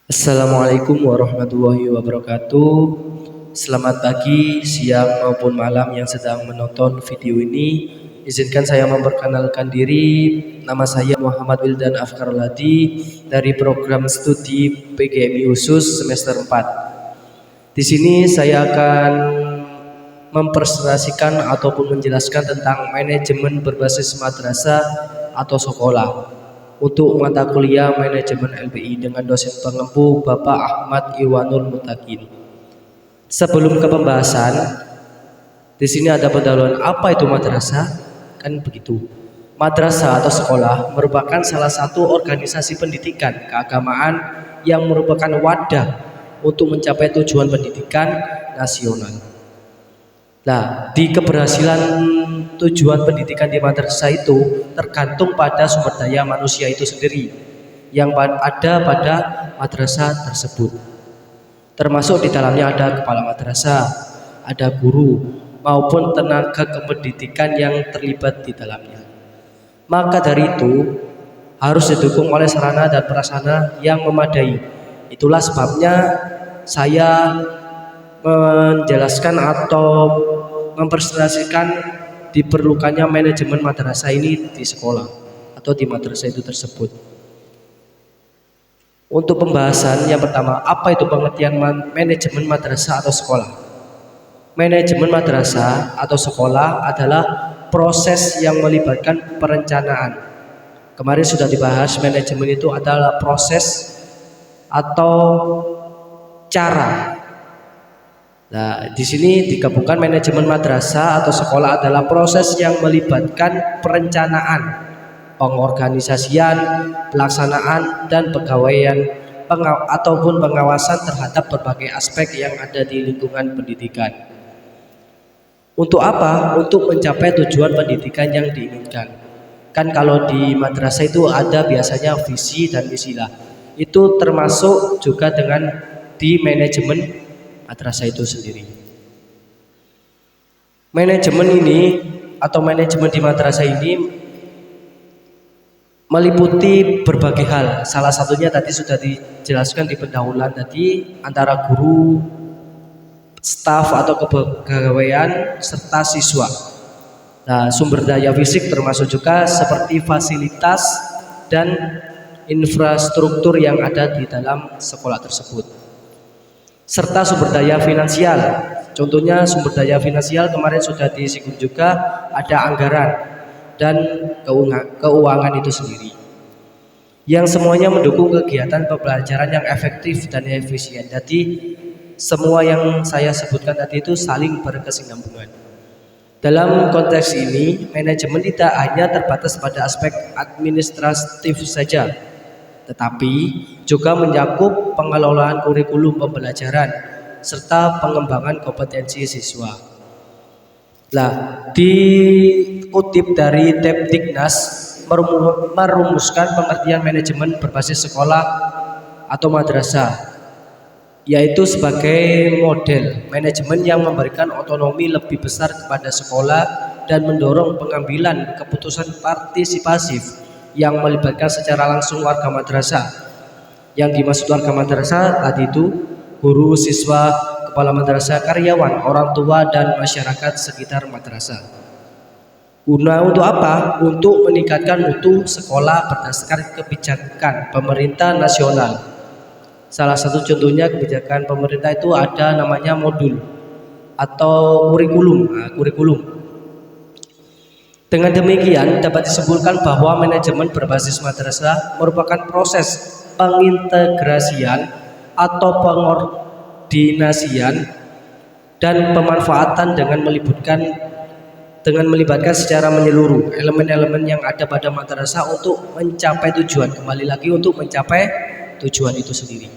Assalamualaikum warahmatullahi wabarakatuh. Selamat pagi, siang maupun malam yang sedang menonton video ini. Izinkan saya memperkenalkan diri. Nama saya Muhammad Wildan Afkaroladi dari program studi PGMI khusus semester 4. Di sini saya akan mempresentasikan ataupun menjelaskan tentang manajemen berbasis madrasah atau sekolah untuk mata kuliah manajemen LPI dengan dosen pengempu Bapak Ahmad Iwanul Mutakin. Sebelum ke pembahasan, di sini ada pendahuluan apa itu madrasah? Kan begitu. Madrasah atau sekolah merupakan salah satu organisasi pendidikan keagamaan yang merupakan wadah untuk mencapai tujuan pendidikan nasional. Nah, di keberhasilan tujuan pendidikan di madrasah itu tergantung pada sumber daya manusia itu sendiri yang ada pada madrasah tersebut. Termasuk di dalamnya ada kepala madrasah, ada guru, maupun tenaga kependidikan yang terlibat di dalamnya. Maka dari itu harus didukung oleh sarana dan prasarana yang memadai. Itulah sebabnya saya menjelaskan atau mempresentasikan diperlukannya manajemen madrasah ini di sekolah atau di madrasah itu tersebut. Untuk pembahasan yang pertama, apa itu pengertian manajemen madrasah atau sekolah? Manajemen madrasah atau sekolah adalah proses yang melibatkan perencanaan. Kemarin sudah dibahas, manajemen itu adalah proses atau cara. Nah, di sini digabungkan manajemen madrasah atau sekolah adalah proses yang melibatkan perencanaan, pengorganisasian, pelaksanaan, dan pegawaian ataupun pengawasan terhadap berbagai aspek yang ada di lingkungan pendidikan. Untuk apa? Untuk mencapai tujuan pendidikan yang diinginkan. Kan kalau di madrasah itu ada biasanya visi dan misilah. Itu termasuk juga dengan di manajemen madrasah itu sendiri. Manajemen ini atau manajemen di madrasah ini meliputi berbagai hal. Salah satunya tadi sudah dijelaskan di pendahuluan tadi, antara guru, staf atau kepegawaian serta siswa. Nah, sumber daya fisik termasuk juga seperti fasilitas dan infrastruktur yang ada di dalam sekolah tersebut. Serta sumber daya finansial. Contohnya sumber daya finansial kemarin sudah disinggung juga, ada anggaran dan keuangan itu sendiri. Yang semuanya mendukung kegiatan pembelajaran yang efektif dan efisien. Jadi semua yang saya sebutkan tadi itu saling berkesinambungan. Dalam konteks ini, manajemen tidak hanya terbatas pada aspek administratif saja, tetapi juga mencakup pengelolaan kurikulum pembelajaran serta pengembangan kompetensi siswa. Nah, dikutip dari Depdiknas merumuskan pengertian manajemen berbasis sekolah atau madrasah, yaitu sebagai model manajemen yang memberikan otonomi lebih besar kepada sekolah dan mendorong pengambilan keputusan partisipasif yang melibatkan secara langsung warga madrasah. Yang dimaksud warga madrasah tadi itu guru, siswa, kepala madrasah, karyawan, orang tua, dan masyarakat sekitar madrasah. Guna untuk apa? Untuk meningkatkan mutu sekolah berdasarkan kebijakan pemerintah nasional. Salah satu contohnya kebijakan pemerintah itu ada namanya modul atau kurikulum. Kurikulum. Dengan demikian dapat disimpulkan bahwa manajemen berbasis madrasah merupakan proses pengintegrasian atau pengordinasian dan pemanfaatan dengan melibatkan secara menyeluruh elemen-elemen yang ada pada madrasah untuk mencapai tujuan. Kembali lagi untuk mencapai tujuan itu sendiri.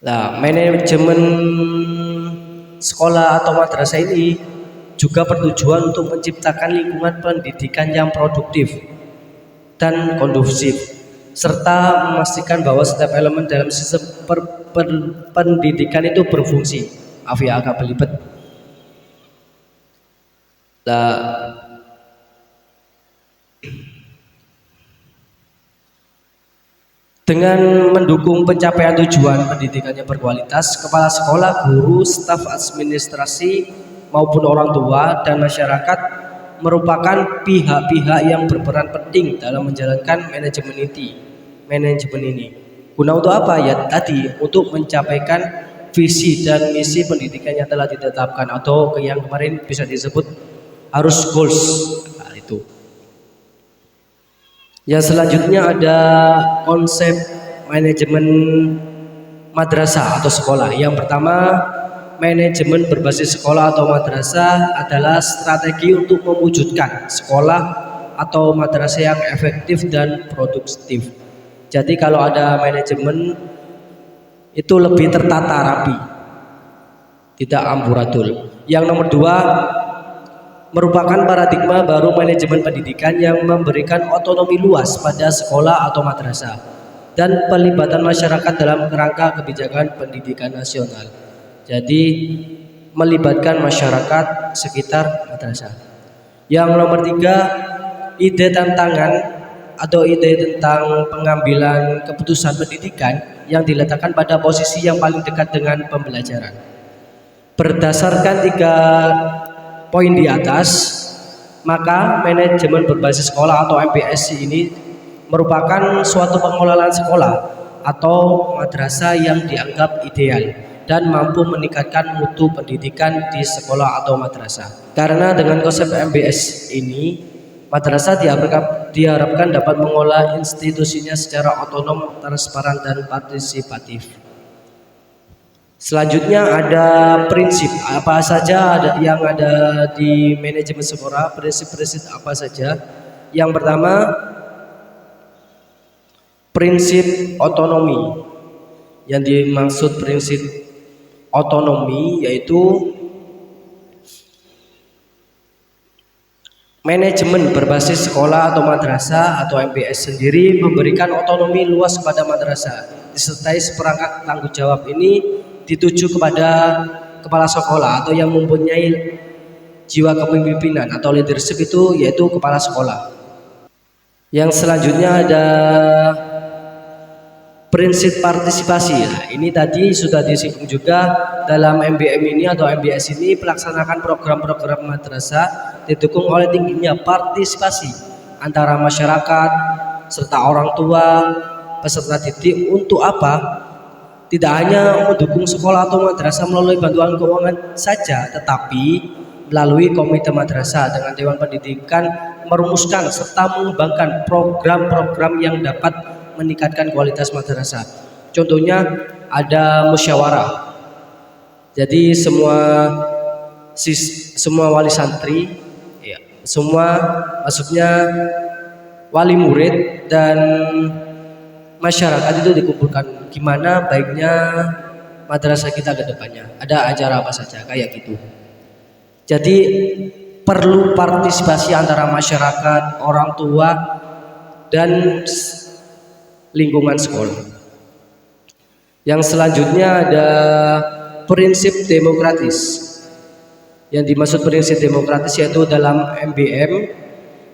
Nah, manajemen sekolah atau madrasah ini juga bertujuan untuk menciptakan lingkungan pendidikan yang produktif dan kondusif, serta memastikan bahwa setiap elemen dalam sistem pendidikan itu berfungsi. Maaf ya, agak belibet. Nah, Dengan mendukung pencapaian tujuan pendidikan yang berkualitas, kepala sekolah, guru, staf administrasi, maupun orang tua dan masyarakat merupakan pihak-pihak yang berperan penting dalam menjalankan manajemen ini. Guna untuk apa? Ya tadi, untuk mencapaikan visi dan misi pendidikan yang telah ditetapkan, atau yang kemarin bisa disebut harus goals. Nah, itu. Yang selanjutnya ada konsep manajemen madrasah atau sekolah. Yang pertama, manajemen berbasis sekolah atau madrasah adalah strategi untuk mewujudkan sekolah atau madrasah yang efektif dan produktif. Jadi kalau ada manajemen itu lebih tertata rapi, tidak amburadul. Yang nomor dua, merupakan paradigma baru manajemen pendidikan yang memberikan otonomi luas pada sekolah atau madrasah dan pelibatan masyarakat dalam kerangka kebijakan pendidikan nasional. Jadi melibatkan masyarakat sekitar madrasah. Yang nomor tiga, ide tantangan atau ide tentang pengambilan keputusan pendidikan yang diletakkan pada posisi yang paling dekat dengan pembelajaran. Berdasarkan tiga poin di atas, maka manajemen berbasis sekolah atau MBS ini merupakan suatu pengelolaan sekolah atau madrasah yang dianggap ideal dan mampu meningkatkan mutu pendidikan di sekolah atau madrasah. Karena dengan konsep MBS ini, madrasah diharapkan dapat mengolah institusinya secara otonom, transparan, dan partisipatif. Selanjutnya ada prinsip apa saja yang ada di manajemen sekolah, prinsip-prinsip apa saja. Yang pertama, prinsip otonomi. Yang dimaksud prinsip otonomi yaitu manajemen berbasis sekolah atau madrasah atau MBS sendiri memberikan otonomi luas kepada madrasah, disertai seperangkat tanggung jawab ini dituju kepada kepala sekolah atau yang mempunyai jiwa kepemimpinan atau leadership, itu yaitu kepala sekolah. Yang selanjutnya ada prinsip partisipasi. Nah, ini tadi sudah disinggung juga dalam MBM ini atau MBS ini, pelaksanakan program-program madrasah didukung oleh tingginya partisipasi antara masyarakat serta orang tua peserta didik. Untuk apa? Tidak hanya mendukung sekolah atau madrasah melalui bantuan keuangan saja, tetapi melalui komite madrasah dengan dewan pendidikan merumuskan serta mengembangkan program-program yang dapat meningkatkan kualitas madrasah. Contohnya ada musyawarah. Jadi semua wali santri, ya, maksudnya wali murid dan masyarakat itu dikumpulkan, gimana baiknya madrasah kita ke depannya, ada acara apa saja kayak gitu. Jadi perlu partisipasi antara masyarakat, orang tua, dan lingkungan sekolah. Yang selanjutnya ada prinsip demokratis. Yang dimaksud prinsip demokratis yaitu dalam MBM,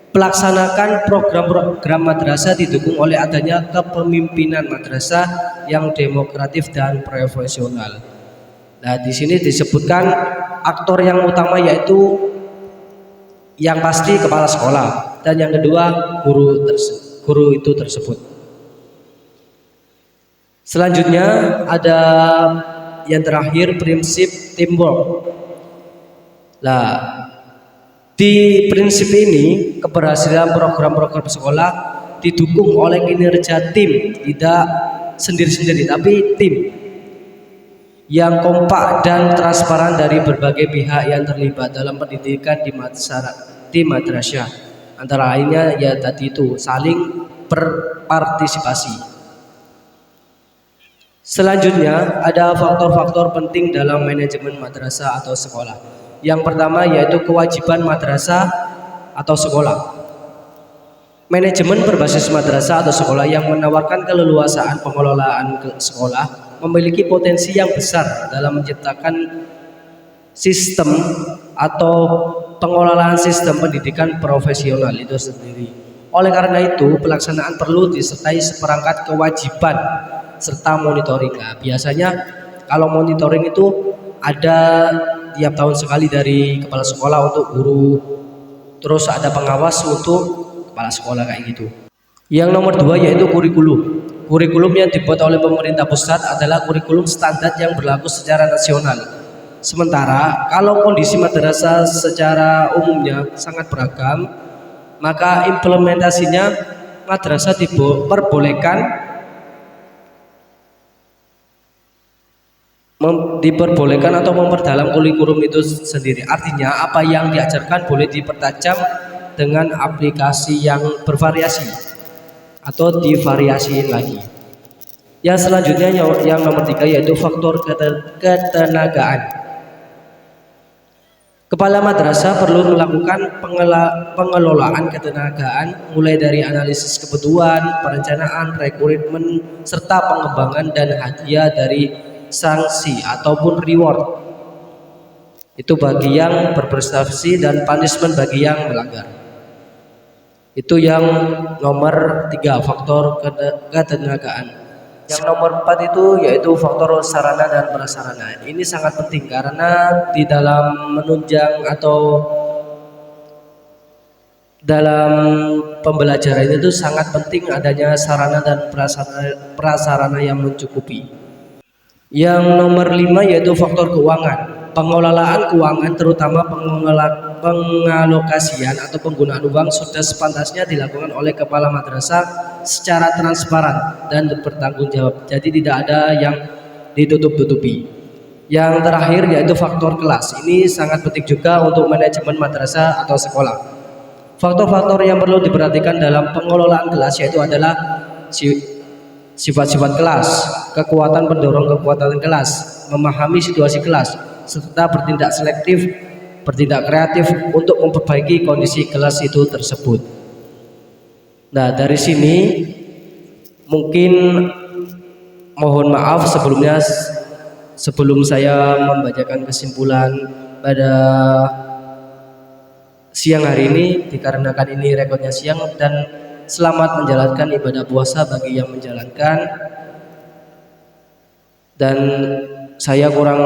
pelaksanakan program-program madrasah didukung oleh adanya kepemimpinan madrasah yang demokratif dan profesional. Nah, di sini disebutkan aktor yang utama yaitu yang pasti kepala sekolah dan yang kedua guru itu tersebut. Selanjutnya ada yang terakhir, prinsip teamwork. Nah, di prinsip ini keberhasilan program-program sekolah didukung oleh kinerja tim, tidak sendiri-sendiri tapi tim yang kompak dan transparan dari berbagai pihak yang terlibat dalam pendidikan di madrasah. Antara lainnya ya tadi itu saling berpartisipasi. Selanjutnya ada faktor-faktor penting dalam manajemen madrasah atau sekolah. Yang pertama yaitu kewajiban madrasah atau sekolah. Manajemen berbasis madrasah atau sekolah yang menawarkan keleluasaan pengelolaan sekolah memiliki potensi yang besar dalam menciptakan sistem atau pengelolaan sistem pendidikan profesional itu sendiri. Oleh karena itu, pelaksanaan perlu disertai seperangkat kewajiban serta monitoring. Nah, biasanya kalau monitoring itu ada tiap tahun sekali dari kepala sekolah untuk guru, terus ada pengawas untuk kepala sekolah kayak gitu. Yang nomor 2 yaitu kurikulum. Kurikulum yang dibuat oleh pemerintah pusat adalah kurikulum standar yang berlaku secara nasional. Sementara kalau kondisi madrasah secara umumnya sangat beragam, maka implementasinya madrasah diperbolehkan atau memperdalam kurikulum itu sendiri. Artinya apa yang diajarkan boleh dipertajam dengan aplikasi yang bervariasi atau divariasiin lagi. Yang selanjutnya yang nomor 3 yaitu faktor ketenagaan. Kepala madrasah perlu melakukan pengelolaan ketenagaan mulai dari analisis kebutuhan, perencanaan, rekrutmen, serta pengembangan dan hadiah dari sanksi ataupun reward. Itu bagi yang berprestasi dan punishment bagi yang melanggar. Itu yang nomor 3, faktor ketenagaan. Yang nomor 4 itu yaitu faktor sarana dan prasarana. Ini sangat penting karena di dalam menunjang atau dalam pembelajaran itu sangat penting adanya sarana dan prasarana yang mencukupi. Yang nomor 5 yaitu faktor keuangan. Pengelolaan keuangan terutama pengalokasian atau penggunaan uang sudah sepantasnya dilakukan oleh kepala madrasah secara transparan dan bertanggung jawab. Jadi tidak ada yang ditutup-tutupi. Yang terakhir yaitu faktor kelas. Ini sangat penting juga untuk manajemen madrasah atau sekolah. Faktor-faktor yang perlu diperhatikan dalam pengelolaan kelas yaitu adalah sifat-sifat kelas, kekuatan pendorong kekuatan kelas, memahami situasi kelas, serta bertindak selektif, bertindak kreatif untuk memperbaiki kondisi kelas itu tersebut. Nah, dari sini mungkin mohon maaf sebelumnya sebelum saya membacakan kesimpulan pada siang hari ini, dikarenakan ini rekodnya siang, dan selamat menjalankan ibadah puasa bagi yang menjalankan. Dan saya kurang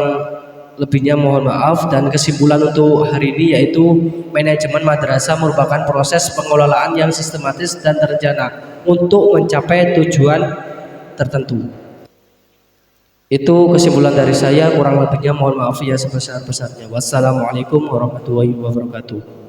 lebihnya mohon maaf. Dan kesimpulan untuk hari ini yaitu manajemen madrasah merupakan proses pengelolaan yang sistematis dan terencana untuk mencapai tujuan tertentu. Itu kesimpulan dari saya, kurang lebihnya mohon maaf ya sebesar-besarnya. Wassalamualaikum warahmatullahi wabarakatuh.